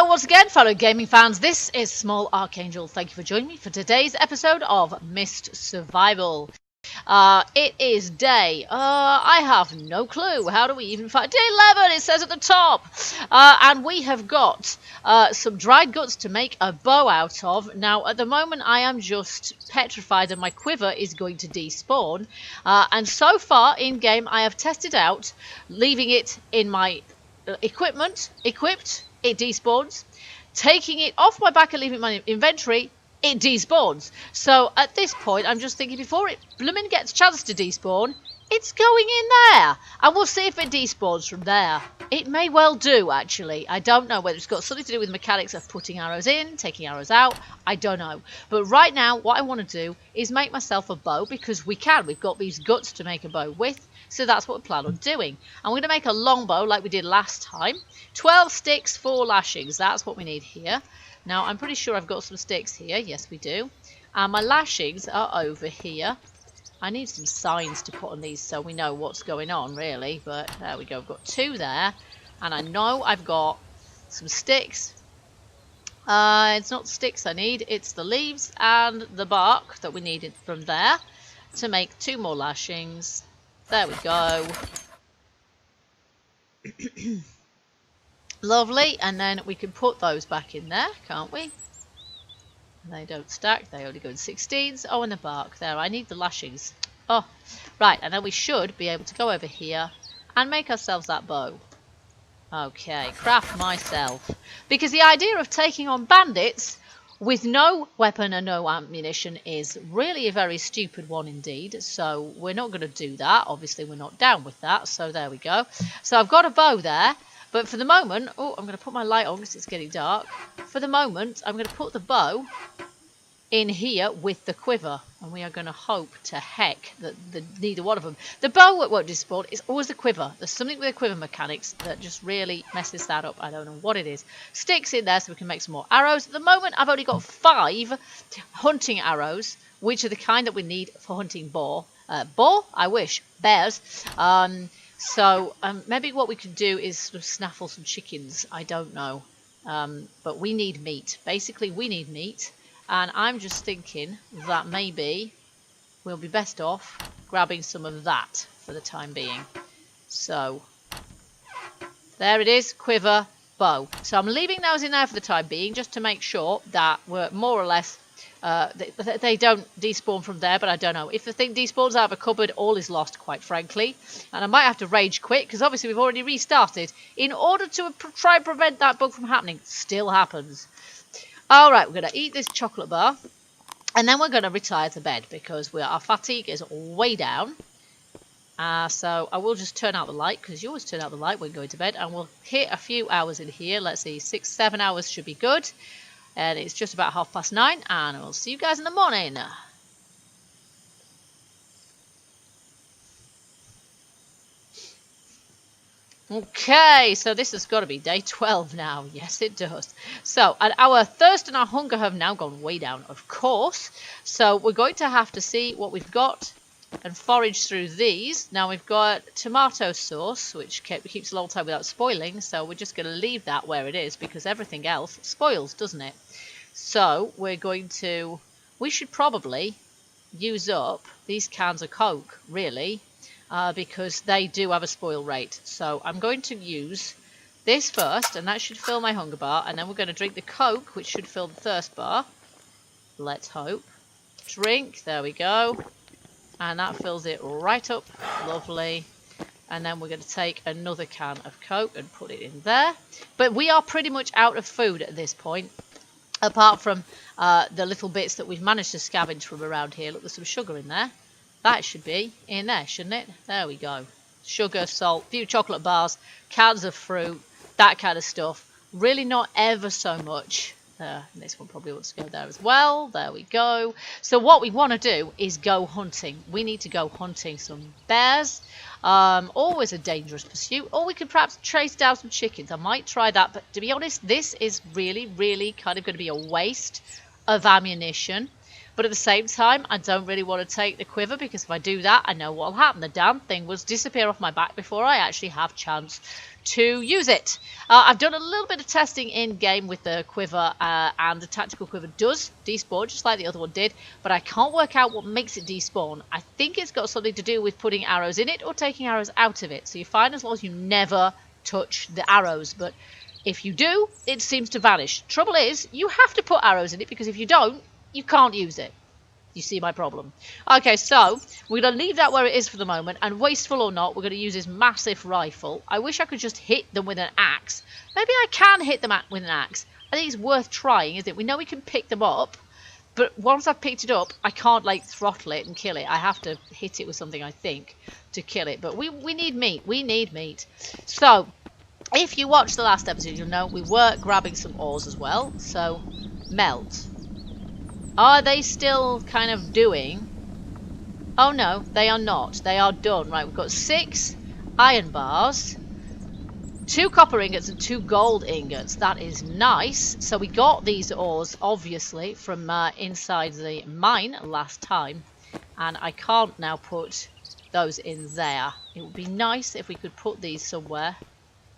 once again, fellow gaming fans, this is Small Archangel. Thank you for joining me for today's episode of Mist Survival. It is day, I have no clue. How do we even find day 11? It says at the top. And we have got some dried guts to make a bow out of. Now, at the moment, I am just petrified that my quiver is going to despawn. And so far in game, I have tested out leaving it in my equipment, equipped, it despawns. Taking it off my back and leaving it in my inventory, it despawns. So at this point, I'm just thinking before it blooming gets a chance to despawn, it's going in there. And we'll see if it despawns from there. It may well do, actually. I don't know whether it's got something to do with the mechanics of putting arrows in, taking arrows out. I don't know. But right now, what I want to do is make myself a bow because we can. We've got these guts to make a bow with. So that's what we plan on doing. I'm going to make a longbow like we did last time. 12 sticks, 4 lashings. That's what we need here. Now, I'm pretty sure I've got some sticks here. Yes, we do. And my lashings are over here. I need some signs to put on these so we know what's going on, really. But there we go. I've got 2 there. And I know I've got some sticks. It's not the sticks I need. It's the leaves and the bark that we needed from there to make 2 more lashings. There we go. Lovely. And then we can put those back in there, can't we? They don't stack. They only go in 16s. Oh, and the bark. There, I need the lashings. Oh, right. And then we should be able to go over here and make ourselves that bow. Okay, craft myself. Because the idea of taking on bandits with no weapon and no ammunition is really a very stupid one indeed. So we're not going to do that. Obviously, we're not down with that. So there we go. So I've got a bow there. But for the moment... Oh, I'm going to put my light on because it's getting dark. For the moment, I'm going to put the bow in here with the quiver. And we are going to hope to heck that neither one of them... The bow won't despawn. It's always the quiver. There's something with the quiver mechanics that just really messes that up. I don't know what it is. Sticks in there so we can make some more arrows. At the moment, I've only got 5 hunting arrows, which are the kind that we need for hunting boar. Boar? I wish. Bears. So maybe what we could do is sort of snaffle some chickens. I don't know. But we need meat. Basically, we need meat. And I'm just thinking that maybe we'll be best off grabbing some of that for the time being. So, there it is. Quiver, bow. So I'm leaving those in there for the time being just to make sure that we're more or less... they don't despawn from there, but I don't know. If the thing despawns out of a cupboard, all is lost, quite frankly. And I might have to rage quit, because obviously we've already restarted, in order to try and prevent that bug from happening. Still happens. Alright, we're going to eat this chocolate bar, and then we're going to retire to bed, because our fatigue is way down. So I will just turn out the light, because you always turn out the light when going to bed, and we'll hit a few hours in here. Let's see, 6-7 hours should be good. And it's just about 9:30, and I'll see you guys in the morning. Okay, so this has got to be day 12 now. Yes, it does. So, and our thirst and our hunger have now gone way down, of course. So, we're going to have to see what we've got and forage through these. Now, we've got tomato sauce, which keeps a long time without spoiling. So, we're just going to leave that where it is because everything else spoils, doesn't it? So, we're going to... We should probably use up these cans of Coke, really. Because they do have a spoil rate. So I'm going to use this first, and that should fill my hunger bar, and then we're going to drink the Coke, which should fill the thirst bar. Let's hope. Drink, there we go. And that fills it right up. Lovely. And then we're going to take another can of Coke and put it in there. But we are pretty much out of food at this point, apart from the little bits that we've managed to scavenge from around here. Look, there's some sugar in there. That should be in there, shouldn't it? There we go. Sugar, salt, a few chocolate bars, cans of fruit, that kind of stuff. Really not ever so much. And this one probably wants to go there as well. There we go. So what we want to do is go hunting. We need to go hunting some bears. Always a dangerous pursuit. Or we could perhaps trace down some chickens. I might try that. But to be honest, this is really, really kind of going to be a waste of ammunition. But at the same time, I don't really want to take the quiver, because if I do that, I know what will happen. The damn thing will disappear off my back before I actually have chance to use it. I've done a little bit of testing in game with the quiver, and the tactical quiver does despawn just like the other one did, but I can't work out what makes it despawn. I think it's got something to do with putting arrows in it or taking arrows out of it. So you're fine as long as you never touch the arrows, but if you do, it seems to vanish. Trouble is, you have to put arrows in it, because if you don't, you can't use it. You see my problem? Okay, so we're going to leave that where it is for the moment, and wasteful or not, we're going to use this massive rifle. I wish I could just hit them with an axe. Maybe I can hit them with an axe. I think it's worth trying, isn't it? We know we can pick them up, but once I've picked it up, I can't, like, throttle it and kill it. I have to hit it with something, I think, to kill it. But we need meat. We need meat. So, if you watched the last episode, you'll know we were grabbing some ores as well. So, melt. Are they still kind of doing? Oh no, they are not. They are done. Right, we've got 6 iron bars, 2 copper ingots and 2 gold ingots. That is nice. So we got these ores, obviously, from inside the mine last time. And I can't now put those in there. It would be nice if we could put these somewhere,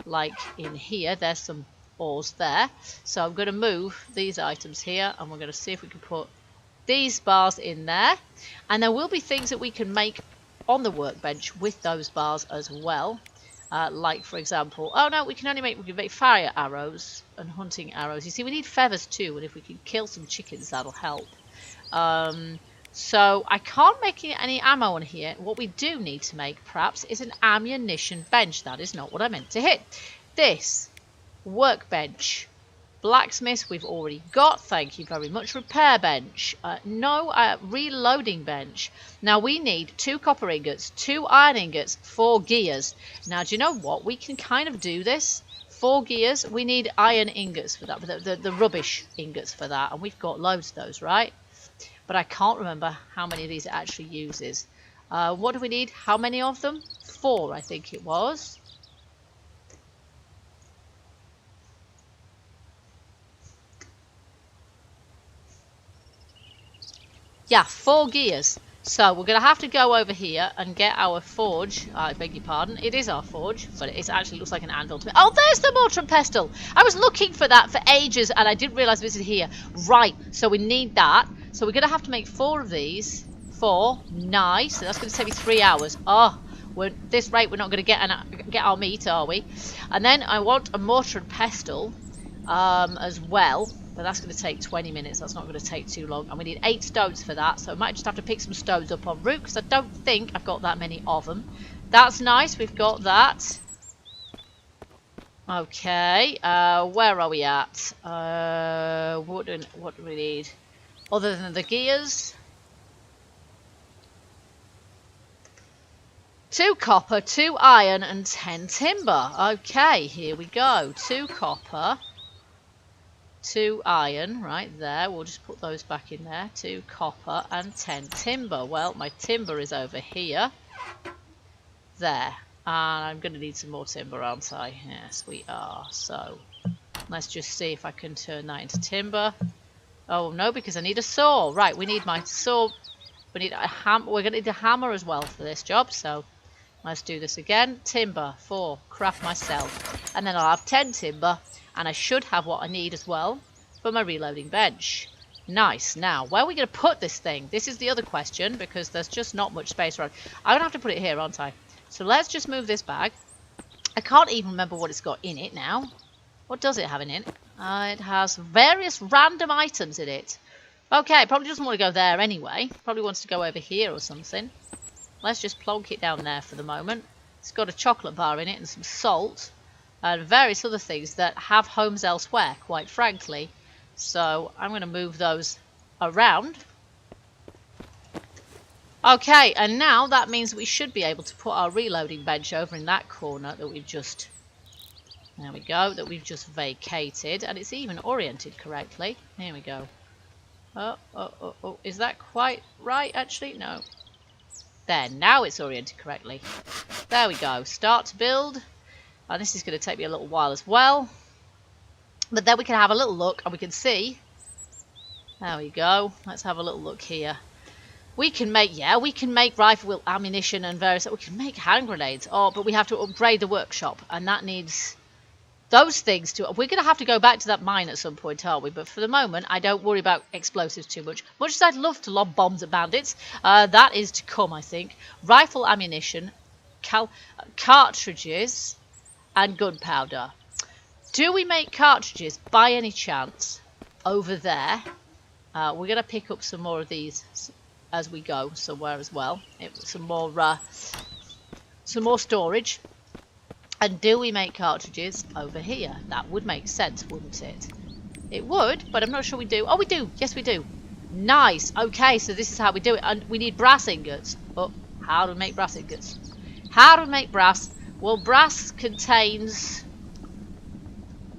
like in here. There's some ores there. So I'm going to move these items here, and we're going to see if we can put these bars in there. And there will be things that we can make on the workbench with those bars as well. Like, for example, oh no, we can make fire arrows and hunting arrows. You see, we need feathers too, and if we can kill some chickens, that'll help. So I can't make any ammo on here. What we do need to make, perhaps, is an ammunition bench. That is not what I meant to hit. This workbench. Blacksmith we've already got, thank you very much. Repair bench, no, reloading bench. Now we need 2 copper ingots, 2 iron ingots, 4 gears. Now do you know what, we can kind of do this. 4 gears, we need iron ingots for that, the rubbish ingots for that, and we've got loads of those, right? But I can't remember how many of these it actually uses. What do we need? How many of them? 4, I think it was. Yeah, 4 gears. So we're going to have to go over here and get our forge. I beg your pardon. It is our forge, but it actually looks like an anvil to me. Oh, there's the mortar and pestle. I was looking for that for ages, and I didn't realise it was here. Right, so we need that. So we're going to have to make 4 of these. 4. Nice. So that's going to take me 3 hours. Oh, at this rate, we're not going to get our meat, are we? And then I want a mortar and pestle as well. But that's going to take 20 minutes. That's not going to take too long. And we need 8 stones for that. So I might just have to pick some stones up en route, because I don't think I've got that many of them. That's nice. We've got that. Okay. Where are we at? What do we need? Other than the gears. 2 copper, 2 iron, and 10 timber. Okay, here we go. 2 copper. 2 iron, right there. We'll just put those back in there. 2 copper and 10 timber. Well, my timber is over here. There. And I'm going to need some more timber, aren't I? Yes, we are. So, let's just see if I can turn that into timber. Oh, no, because I need a saw. Right, we need my saw. We need a hammer. We're going to need a hammer as well for this job. So, let's do this again. Timber for craft myself. And then I'll have 10 timber. And I should have what I need as well for my reloading bench. Nice. Now, where are we going to put this thing? This is the other question, because there's just not much space around. I'm going to have to put it here, aren't I? So let's just move this bag. I can't even remember what it's got in it now. What does it have in it? It has various random items in it. Okay, probably doesn't want to go there anyway. Probably wants to go over here or something. Let's just plonk it down there for the moment. It's got a chocolate bar in it and some salt. And various other things that have homes elsewhere, quite frankly. So I'm going to move those around. Okay, and now that means we should be able to put our reloading bench over in that corner that we've just... There we go, that we've just vacated. And it's even oriented correctly. Here we go. Oh. Is that quite right, actually? No. There, now it's oriented correctly. There we go. Start to build. And this is going to take me a little while as well. But then we can have a little look and we can see There we go. Let's have a little look here. We can make, yeah, we can make rifle ammunition and various, we can make hand grenades. Oh, but we have to upgrade the workshop, and that needs those things to, we're going to have to go back to that mine at some point, aren't we? But for the moment, I don't worry about explosives too much. Much as I'd love to lob bombs at bandits, that is to come, I think. Rifle ammunition, cartridges, and gunpowder. Do we make cartridges by any chance over there? We're going to pick up some more of these as we go somewhere as well. Some more storage. And do we make cartridges over here? That would make sense, wouldn't it? It would, but I'm not sure we do. Oh, we do. Yes, we do. Nice. Okay, so this is how we do it. And we need brass ingots. Oh, how do we make brass ingots? How do we make brass? Well, brass contains...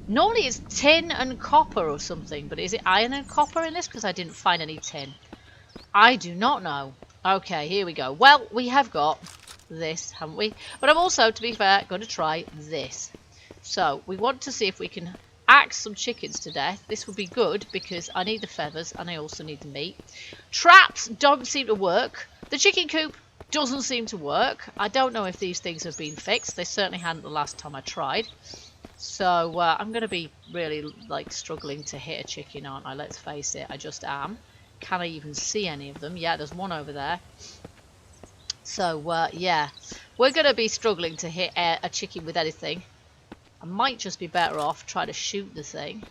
Normally it's tin and copper or something, but is it iron and copper in this? Because I didn't find any tin. I do not know. Okay, here we go. Well, we have got this, haven't we? But I'm also, to be fair, going to try this. So, we want to see if we can axe some chickens to death. This would be good because I need the feathers and I also need the meat. Traps don't seem to work. The chicken coop doesn't seem to work. I don't know if these things have been fixed. They certainly hadn't the last time I tried. So I'm going to be really like struggling to hit a chicken, aren't I? Let's face it, I just am. Can I even see any of them? Yeah, there's one over there. So yeah, we're going to be struggling to hit a chicken with anything. I might just be better off trying to shoot the thing.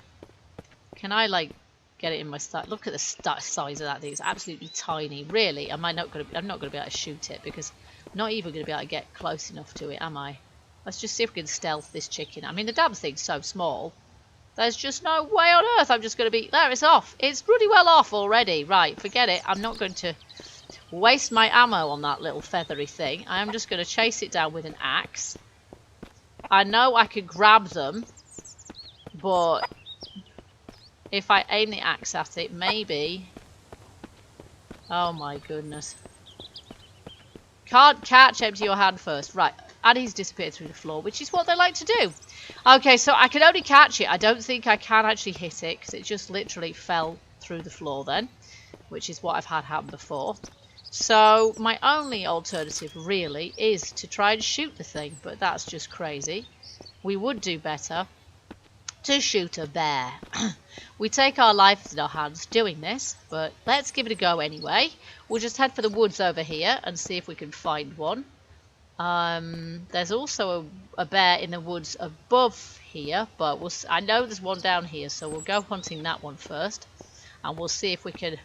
Can I like get it in my sight? Look at the size of that thing. It's absolutely tiny. Really, I'm not going to be able to shoot it because I'm not even going to be able to get close enough to it, am I? Let's just see if we can stealth this chicken. I mean, the damn thing's so small. There's just no way on earth I'm just going to be... There, it's off. It's pretty well off already. Right, forget it. I'm not going to waste my ammo on that little feathery thing. I am just going to chase it down with an axe. I know I could grab them, but if I aim the axe at it, maybe... Oh my goodness. Can't catch, empty your hand first. Right. And he's disappeared through the floor, which is what they like to do. Okay, so I can only catch it. I don't think I can actually hit it, because it just literally fell through the floor then, which is what I've had happen before. So my only alternative, really, is to try and shoot the thing, but that's just crazy. We would do better to shoot a bear. We take our lives in our hands doing this, but let's give it a go anyway. We'll just head for the woods over here and see if we can find one. There's also a bear in the woods above here, but I know there's one down here, so we'll go hunting that one first, and we'll see if we can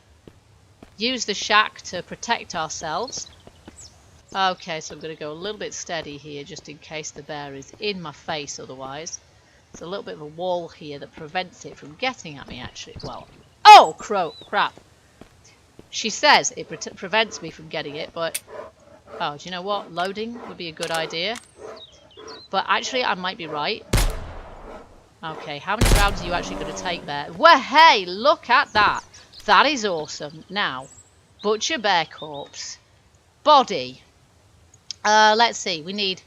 use the shack to protect ourselves. Okay, so I'm going to go a little bit steady here, just in case the bear is in my face otherwise. There's a little bit of a wall here that prevents it from getting at me, actually. Well, oh, crap. She says it prevents me from getting it, but... Oh, do you know what? Loading would be a good idea. But actually, I might be right. Okay, how many rounds are you actually going to take there? Well, hey, look at that. That is awesome. Now, butcher bear corpse. Body. Let's see. We need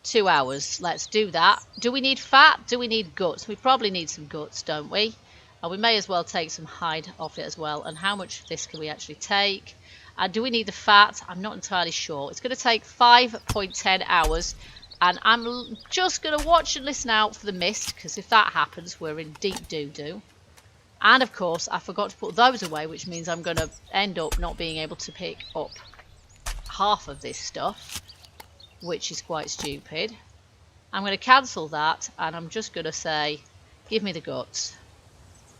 2 hours. Let's do that. Do we need fat? Do we need guts? We probably need some guts, don't we? And we may as well take some hide off it as well. And how much of this can we actually take? Do we need the fat? I'm not entirely sure. It's going to take 5.10 hours. And I'm just going to watch and listen out for the mist. Because if that happens, we're in deep doo-doo. And of course, I forgot to put those away. Which means I'm going to end up not being able to pick up half of this stuff. Which is quite stupid. I'm going to cancel that. And I'm just going to say, give me the guts.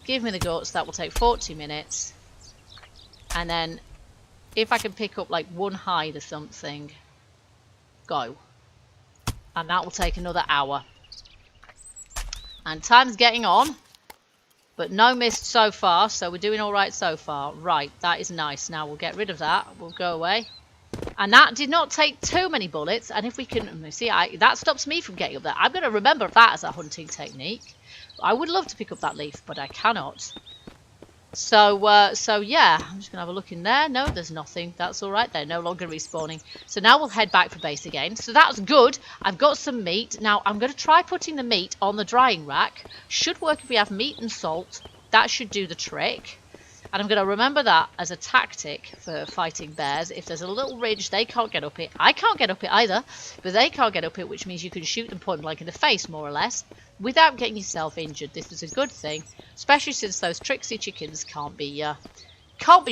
Give me the guts. That will take 40 minutes. And then... if I can pick up like one hide or something, go. And that will take another hour. And time's getting on. But no mist so far, so we're doing alright so far. Right, that is nice. Now we'll get rid of that. We'll go away. And that did not take too many bullets. And if we can... see, that stops me from getting up there. I'm going to remember that as a hunting technique. I would love to pick up that leaf, but I cannot. So yeah, I'm just going to have a look in there. No, there's nothing. That's all right. They're no longer respawning. So now we'll head back for base again. So that's good. I've got some meat. Now, I'm going to try putting the meat on the drying rack. Should work if we have meat and salt. That should do the trick. And I'm going to remember that as a tactic for fighting bears. If there's a little ridge, they can't get up it. I can't get up it either, but they can't get up it, which means you can shoot them point blank in the face, more or less, without getting yourself injured. This is a good thing, especially since those tricksy chickens can't be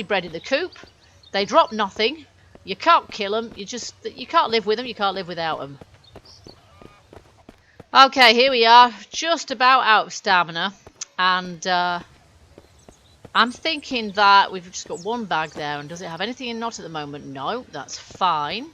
bred in the coop. They drop nothing. You can't kill them. You can't live with them. You can't live without them. Okay, here we are, just about out of stamina, and I'm thinking that we've just got one bag there, and does it have anything in? Not at the moment. No, that's fine.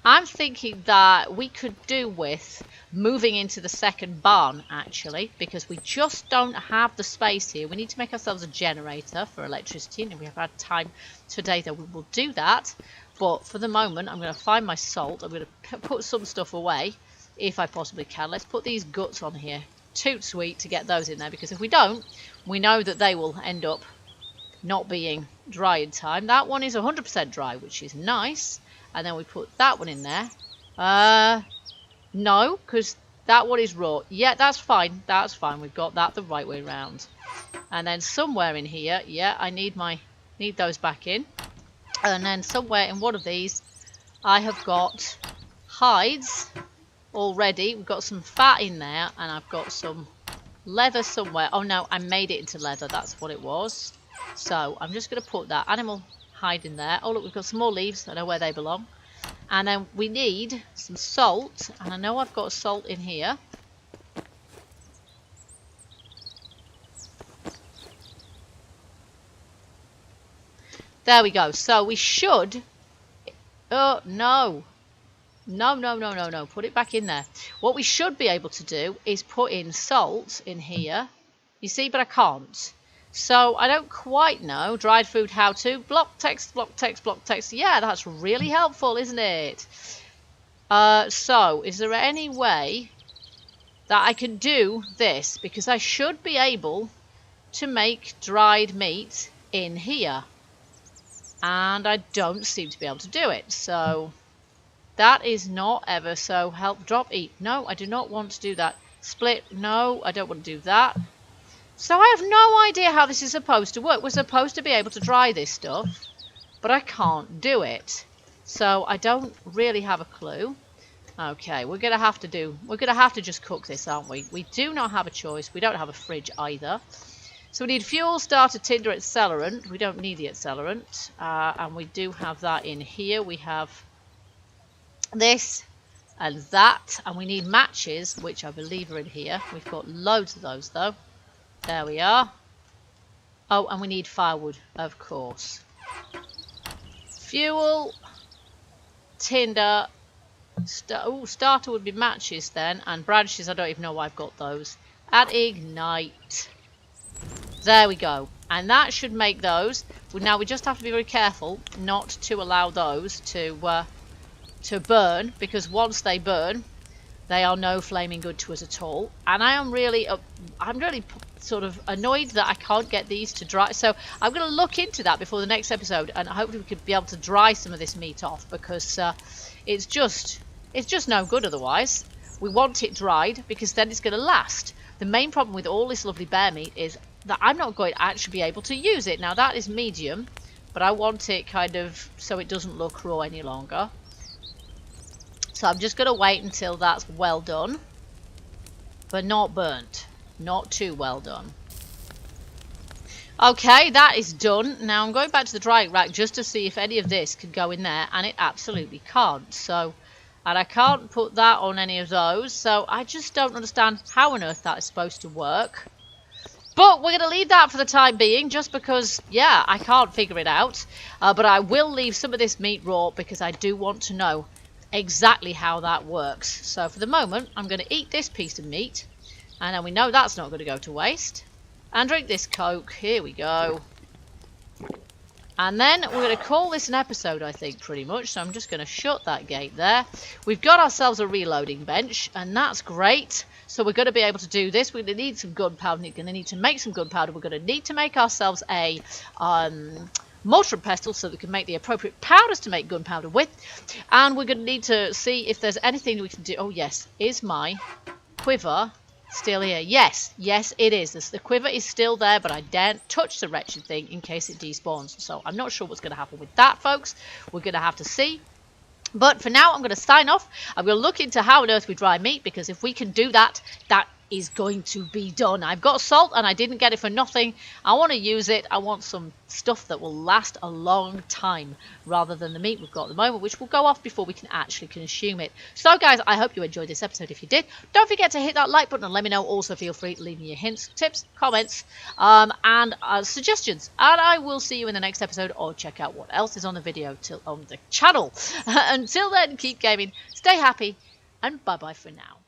I'm thinking that we could do with moving into the second barn, actually, because we just don't have the space here. We need to make ourselves a generator for electricity, and if we have had time today, then we will do that. But for the moment, I'm going to find my salt. I'm going to put some stuff away, if I possibly can. Let's put these guts on here. Toot sweet to get those in there, because if we don't, we know that they will end up not being dry in time. That one is 100% dry, which is nice. And then we put that one in there. No, because that one is raw. Yeah, that's fine. That's fine. We've got that the right way round. And then somewhere in here, yeah, I need those back in. And then somewhere in one of these, I have got hides already. We've got some fat in there, and I've got some leather somewhere. Oh no, I made it into leather. That's what it was. So I'm just going to put that animal hide in there. Oh look, we've got some more leaves. I know where they belong. And then we need some salt, and I know I've got salt in here. There we go. So we should... Oh no. No. Put it back in there. What we should be able to do is put in salt in here. You see, but I can't. So I don't quite know. Dried food how to. Block text, block text, block text. Yeah, that's really helpful, isn't it? So is there any way that I can do this? Because I should be able to make dried meat in here. And I don't seem to be able to do it. So that is not ever so help. Drop, eat. No, I do not want to do that. Split. No, I don't want to do that. So I have no idea how this is supposed to work. We're supposed to be able to dry this stuff, but I can't do it. So I don't really have a clue. Okay, we're gonna have to just cook this, aren't we? We do not have a choice. We don't have a fridge either. So we need fuel, starter, tinder, accelerant. We don't need the accelerant. And we do have that in here. We have this and that, and we need matches, which I believe are in here. We've got loads of those though. There we are. Oh, and we need firewood, of course. Fuel, tinder, starter would be matches then, and branches, I don't even know why I've got those. Add ignite. There we go. And that should make those. Now we just have to be very careful not to allow those to burn, because once they burn, they are no flaming good to us at all. And I'm really sort of annoyed that I can't get these to dry. So I'm going to look into that before the next episode, and hopefully we could be able to dry some of this meat off, because it's just no good otherwise. We want it dried because then it's going to last. The main problem with all this lovely bear meat is that I'm not going to actually be able to use it. Now that is medium, but I want it kind of so it doesn't look raw any longer. So I'm just going to wait until that's well done, but not burnt. Not too well done. Okay, that is done. Now I'm going back to the drying rack just to see if any of this can go in there, and it absolutely can't. So, and I can't put that on any of those, so I just don't understand how on earth that is supposed to work. But we're going to leave that for the time being, just because, yeah, I can't figure it out. But I will leave some of this meat raw, because I do want to know exactly how that works. So for the moment, I'm going to eat this piece of meat, and then we know that's not going to go to waste. And drink this Coke. Here we go. And then we're going to call this an episode, I think, pretty much. So I'm just going to shut that gate there. We've got ourselves a reloading bench, and that's great. So we're going to be able to do this. We're going to need some gunpowder. We're going to need to make some gunpowder. We're going to need to make ourselves a mortar and pestle so that we can make the appropriate powders to make gunpowder with. And we're going to need to see if there's anything we can do. Oh, yes. Is my quiver Still here. Yes, yes, it is. The quiver is still there, but I daren't touch the wretched thing in case it despawns. So I'm not sure what's going to happen with that, folks. We're going to have to see. But for now, I'm going to sign off. I'm going to look into how on earth we dry meat, because if we can do that, that is going to be done. I've got salt and I didn't get it for nothing. I want to use it. I want some stuff that will last a long time rather than the meat we've got at the moment, which will go off before we can actually consume it. So guys, I hope you enjoyed this episode. If you did, don't forget to hit that like button and let me know. Also feel free to leave me your hints, tips, comments, and suggestions, and I will see you in the next episode, or check out what else is on the video on the channel. Until then, keep gaming, stay happy, and bye bye for now.